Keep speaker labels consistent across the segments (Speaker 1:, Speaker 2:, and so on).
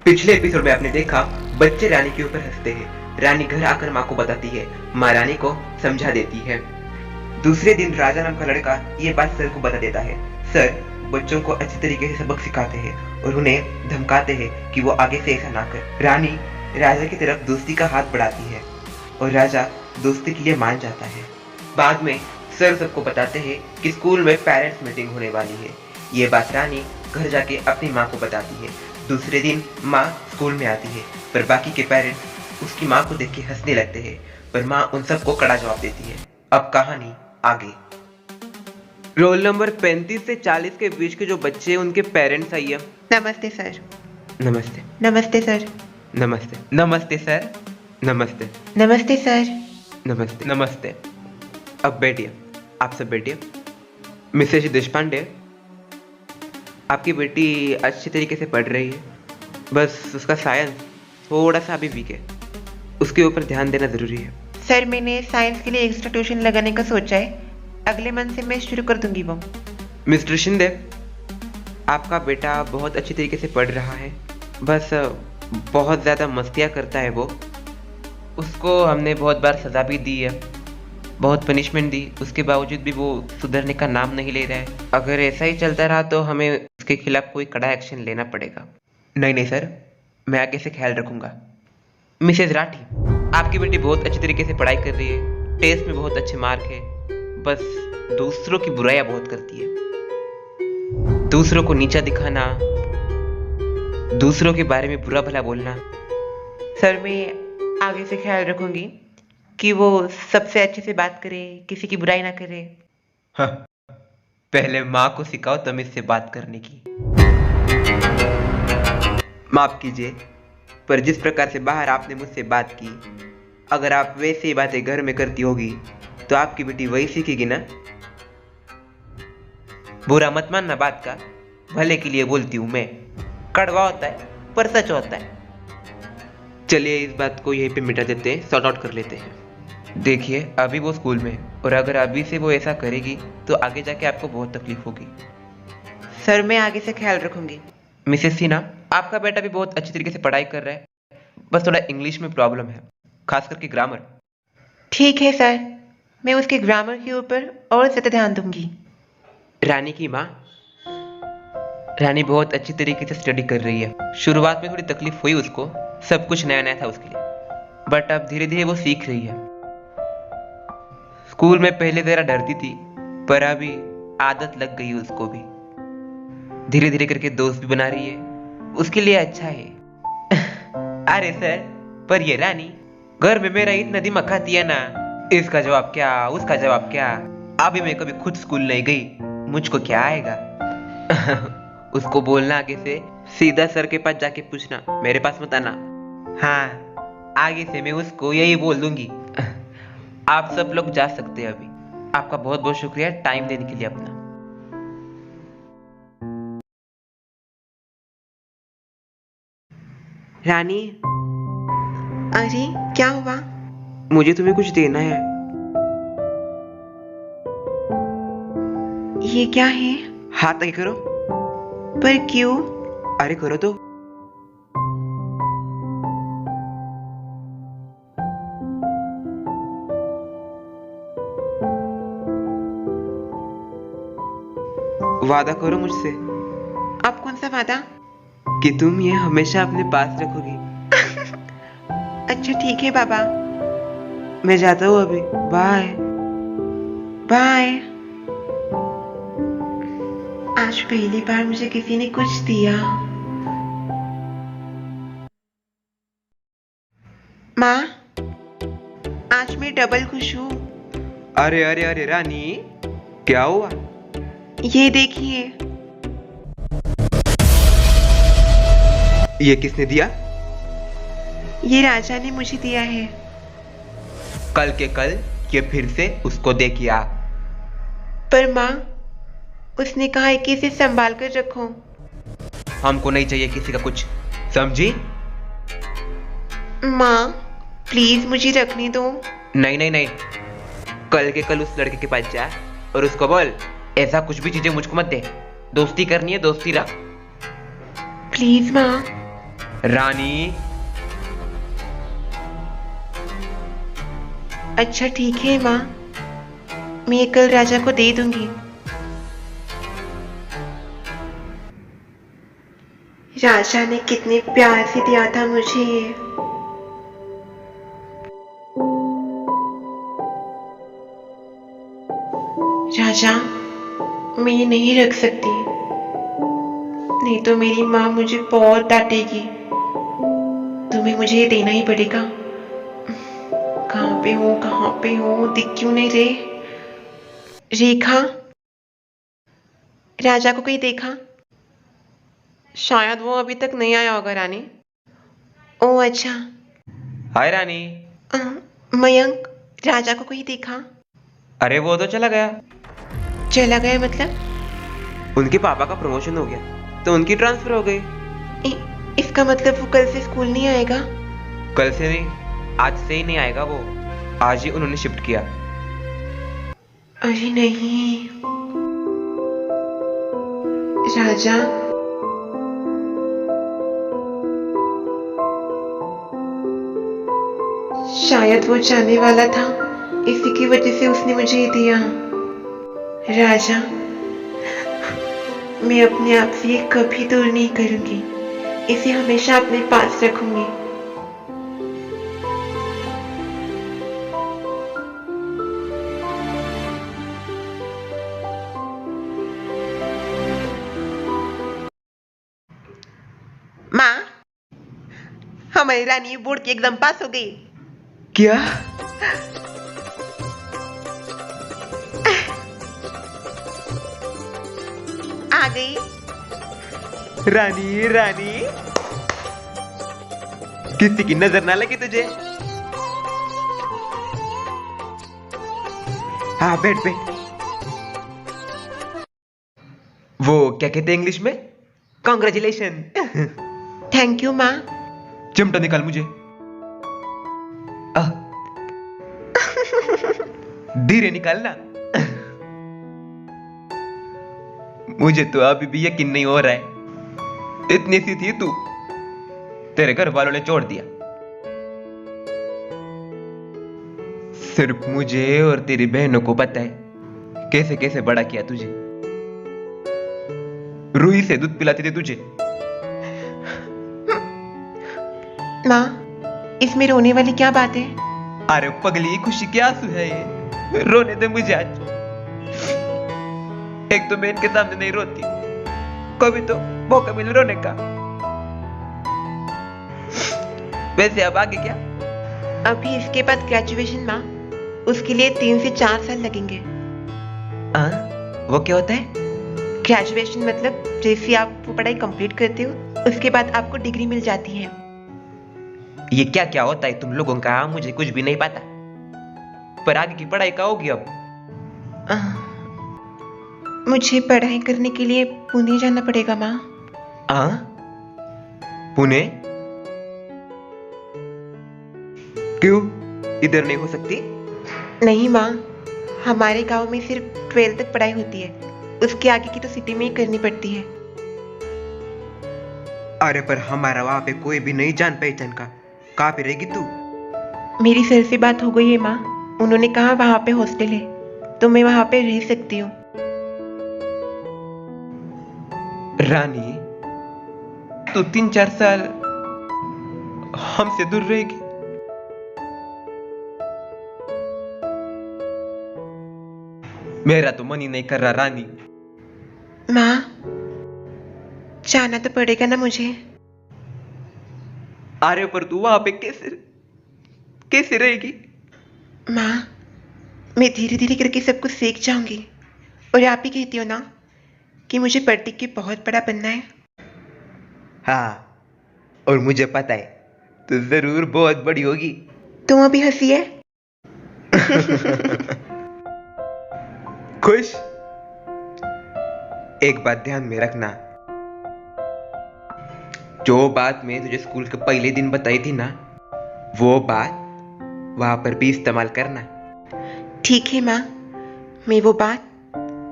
Speaker 1: पिछले एपिसोड में आपने देखा बच्चे रानी के ऊपर हंसते हैं। रानी घर आकर माँ को बताती है, माँ रानी को समझा देती है। दूसरे दिन राजा नाम का लड़का ये बात सर को बता देता है। सर बच्चों को अच्छी तरीके से सबक सिखाते हैं और उन्हें धमकाते हैं कि वो आगे से ऐसा ना कर। रानी राजा की तरफ दोस्ती का हाथ बढ़ाती है और राजा दोस्ती के लिए मान जाता है। बाद में सर सबको बताते हैं कि स्कूल में पेरेंट्स मीटिंग होने वाली है। ये बात रानी घर जाके अपनी माँ को बताती है। दूसरे दिन माँ स्कूल में आती है, पर बाकी के पेरेंट्स उसकी माँ को देख के हंसने लगते हैं, पर माँ उन सबको कड़ा जवाब देती है। अब कहानी आगे। रोल नंबर 35 से 40 के बीच के जो बच्चे उनके पेरेंट्स आइए।
Speaker 2: नमस्ते सर।
Speaker 1: नमस्ते।
Speaker 2: नमस्ते सर।
Speaker 1: नमस्ते। नमस्ते सर। नमस्ते।
Speaker 2: नमस्ते सर।
Speaker 1: नमस्ते। नमस्ते। अब बैठिए, आप सब बैठिए। मिसेज देशपांडे, आपकी बेटी अच्छी तरीके से पढ़ रही है, बस उसका साइंस थोड़ा सा अभी वीक है, उसके ऊपर ध्यान देना ज़रूरी है।
Speaker 2: सर मैंने साइंस के लिए एक्स्ट्रा ट्यूशन लगाने का सोचा है, अगले मंथ से मैं शुरू कर दूंगी वो।
Speaker 1: मिस्टर शिंदे, आपका बेटा बहुत अच्छी तरीके से पढ़ रहा है, बस बहुत ज़्यादा मस्तियाँ करता है वो। उसको हमने बहुत बार सज़ा भी दी है, बहुत पनिशमेंट दी, उसके बावजूद भी वो सुधरने का नाम नहीं ले रहा है। अगर ऐसा ही चलता रहा तो हमें उसके खिलाफ कोई कड़ा एक्शन लेना पड़ेगा। नहीं नहीं सर, मैं आगे से ख्याल रखूंगा। मिसेज राठी, आपकी बेटी बहुत अच्छी तरीके से पढ़ाई कर रही है, टेस्ट में बहुत अच्छे मार्क है, बस दूसरों की बुराइयां बहुत करती है। दूसरों को नीचा दिखाना, दूसरों के बारे में बुरा भला बोलना।
Speaker 2: सर मैं आगे से ख्याल रखूंगी कि वो सबसे अच्छे से बात करे, किसी की बुराई ना करे।
Speaker 1: हाँ, पहले माँ को सिखाओ तमीज से बात करने की। माफ कीजिए, पर जिस प्रकार से बाहर आपने मुझसे बात की, अगर आप वैसे ही बातें घर में करती होगी तो आपकी बेटी वही सीखेगी ना। बुरा मत मानना बात का, भले के लिए बोलती हूं मैं। कड़वा होता है पर सच होता है। चलिए इस बात को यहीं पे मिटा देते हैं, सॉर्ट आउट कर लेते हैं। देखिए अभी वो स्कूल में है और अगर अभी से वो ऐसा करेगी तो आगे जाके आपको बहुत तकलीफ होगी।
Speaker 2: सर मैं आगे से ख्याल रखूंगी।
Speaker 1: मिसेस सिन्हा, आपका बेटा भी बहुत अच्छी तरीके से पढ़ाई कर रहा है, बस थोड़ा इंग्लिश में प्रॉब्लम है, खास करके ग्रामर।
Speaker 2: ठीक है सर, मैं उसके ग्रामर के ऊपर और ज़्यादा ध्यान दूंगी।
Speaker 1: रानी की माँ, रानी बहुत अच्छी तरीके से स्टडी कर रही है। शुरुआत में थोड़ी तकलीफ हुई उसको, सब कुछ नया नया था उसके लिए, बट अब धीरे धीरे वो सीख रही है। स्कूल में पहले जरा डरती थी, पर अभी आदत लग गई उसको भी। धीरे धीरे करके दोस्त भी बना रही है, उसके लिए अच्छा है। अरे सर, पर ये रानी घर में मेरा इतना दिमाग खाती है ना, इसका जवाब क्या उसका जवाब क्या। अभी मैं कभी खुद स्कूल नहीं गई, मुझको क्या आएगा। उसको बोलना आगे से सीधा सर के पास जाके पूछना, मेरे पास मत आना। हाँ, आगे से मैं उसको यही बोल दूंगी। आप सब लोग जा सकते हैं अभी। आपका बहुत बहुत शुक्रिया टाइम देने के लिए अपना। रानी,
Speaker 2: अरे क्या हुआ?
Speaker 1: मुझे तुम्हें कुछ देना है।
Speaker 2: ये क्या है?
Speaker 1: हाथ आगे करो।
Speaker 2: पर क्यों?
Speaker 1: अरे करो तो। वादा करो मुझसे
Speaker 2: अब कौन सा वादा?
Speaker 1: कि तुम ये हमेशा अपने पास रखोगी।
Speaker 2: अच्छा ठीक है बाबा,
Speaker 1: मैं जाता हूँ अभी, बाय।
Speaker 2: बाय। आज पहली बार मुझे किसी ने कुछ दिया। माँ, आज मैं डबल खुश हूँ।
Speaker 1: अरे अरे अरे रानी, क्या हुआ?
Speaker 2: ये देखिए।
Speaker 1: ये किसने दिया?
Speaker 2: ये राजा ने मुझे दिया है।
Speaker 1: कल के कल ये फिर से उसको दे किया।
Speaker 2: पर माँ, उसने कहा है कि इसे संभाल कर रखो।
Speaker 1: हमको नहीं चाहिए किसी का कुछ, समझी?
Speaker 2: माँ प्लीज मुझे रखने दो।
Speaker 1: नहीं नहीं नहीं, कल के कल उस लड़के के पास जा और उसको बोल ऐसा कुछ भी चीजें मुझको मत दे, दोस्ती करनी है दोस्ती रख।
Speaker 2: प्लीज माँ।
Speaker 1: रानी।
Speaker 2: अच्छा ठीक है माँ, मैं ये कल राजा को दे दूंगी। राजा ने कितने प्यार से दिया था मुझे ये। राजा, मैं ये नहीं रख सकती, नहीं तो मेरी माँ मुझे बहुत डांटेगी। तुम्हें मुझे ये देना ही पड़ेगा। कहाँ पे हो, दिख क्यों नहीं रहे? रेखा, राजा को कहीं देखा? शायद वो अभी तक नहीं आया होगा रानी। ओह अच्छा।
Speaker 1: हाय रानी।
Speaker 2: अ, मयंक, राजा को कहीं देखा?
Speaker 1: अरे वो तो चला गया।
Speaker 2: चला गया मतलब?
Speaker 1: उनके पापा का प्रमोशन हो गया तो उनकी ट्रांसफर हो गई।
Speaker 2: इसका मतलब वो कल से स्कूल नहीं आएगा?
Speaker 1: कल से नहीं, आज से ही नहीं आएगा वो। आज ही उन्होंने शिफ्ट किया।
Speaker 2: अरे नहीं राजा, शायद वो जाने वाला था, इसी की वजह से उसने मुझे ये दिया। राजा, मैं अपने आप से ये कभी दूर नहीं करूंगी, इसे हमेशा अपने पास रखूंगी। माँ, हमारी रानी बोर्ड की एग्जाम पास हो गई।
Speaker 1: क्या?
Speaker 2: आ गई।
Speaker 1: रानी रानी, किसी की नजर ना लगी तुझे? हाँ बैठ बैठ। वो क्या कहते हैं इंग्लिश में? कॉन्ग्रेचुलेशन।
Speaker 2: थैंक यू माँ।
Speaker 1: चिमटा निकाल मुझे। धीरे निकालना। मुझे तो अभी भी यकीन नहीं हो रहा है, इतनी सी थी तू, तेरे घर वालों ने छोड़ दिया। सिर्फ मुझे और तेरी बहनों को पता है कैसे कैसे बड़ा किया तुझे। रूही से दूध पिलाते थे तुझे।
Speaker 2: माँ, इसमें रोने वाली क्या बात है?
Speaker 1: अरे पगली, खुशी के आंसू है ये, रोने दे मुझे आज। एक तो मैं इनके सामने नहीं रोती, कभी तो मौका मिले रोने का। वैसे अब आगे क्या?
Speaker 2: अभी इसके बाद ग्रेजुएशन माँ, उसके लिए 3 से 4 साल लगेंगे।
Speaker 1: वो क्या होता है?
Speaker 2: ग्रेजुएशन मतलब जैसे आप वो पढ़ाई कंप्लीट करते हो, उसके बाद आपको डिग्री मिल जाती है।
Speaker 1: ये क्या क्या होता है तुम लोगों का? मुझे कुछ भी नहीं पता। पर आगे की पढ़ाई का होगी अब?
Speaker 2: मुझे पढ़ाई करने के लिए पुणे जाना पड़ेगा माँ।
Speaker 1: पुणे? क्यों, इधर नहीं हो सकती?
Speaker 2: नहीं माँ, हमारे गांव में सिर्फ 12th तक पढ़ाई होती है, उसके आगे की तो सिटी में ही करनी पड़ती है।
Speaker 1: अरे पर हमारा वहां पे कोई भी नहीं जान पहचान का, कहाँ पे रहेगी तू?
Speaker 2: मेरी सर से बात हो गई है माँ, उन्होंने कहा वहां पे हॉस्टल है तो मैं वहां पे रह सकती हूँ।
Speaker 1: रानी, तू 3-4 साल हमसे दूर रहेगी? मेरा तो मन ही नहीं कर रहा रानी।
Speaker 2: माँ, जाना तो पड़ेगा ना मुझे।
Speaker 1: अरे पर तू वहां पे कैसे कैसे रहेगी?
Speaker 2: माँ, मैं धीरे धीरे करके सब कुछ सीख जाऊंगी, और आप ही कहती हो ना कि मुझे पढ़ लिख के बहुत बड़ा बनना है।
Speaker 1: हाँ, और मुझे पता है तू जरूर बहुत बड़ी होगी।
Speaker 2: तुम अभी हंसी है।
Speaker 1: खुश? एक बात ध्यान में रखना, जो बात मैं तुझे स्कूल के पहले दिन बताई थी ना, वो बात वहां पर भी इस्तेमाल करना।
Speaker 2: ठीक है माँ, मैं वो बात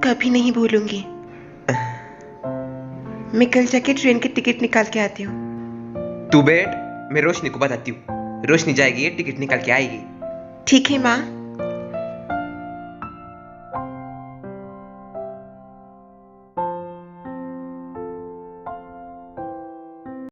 Speaker 2: कभी नहीं भूलूंगी। मैं कल जाके ट्रेन की टिकट निकाल के आती हूँ।
Speaker 1: तू बैठ, मैं रोशनी को बताती हूँ। रोशनी जाएगी, टिकट निकाल के आएगी।
Speaker 2: ठीक है माँ।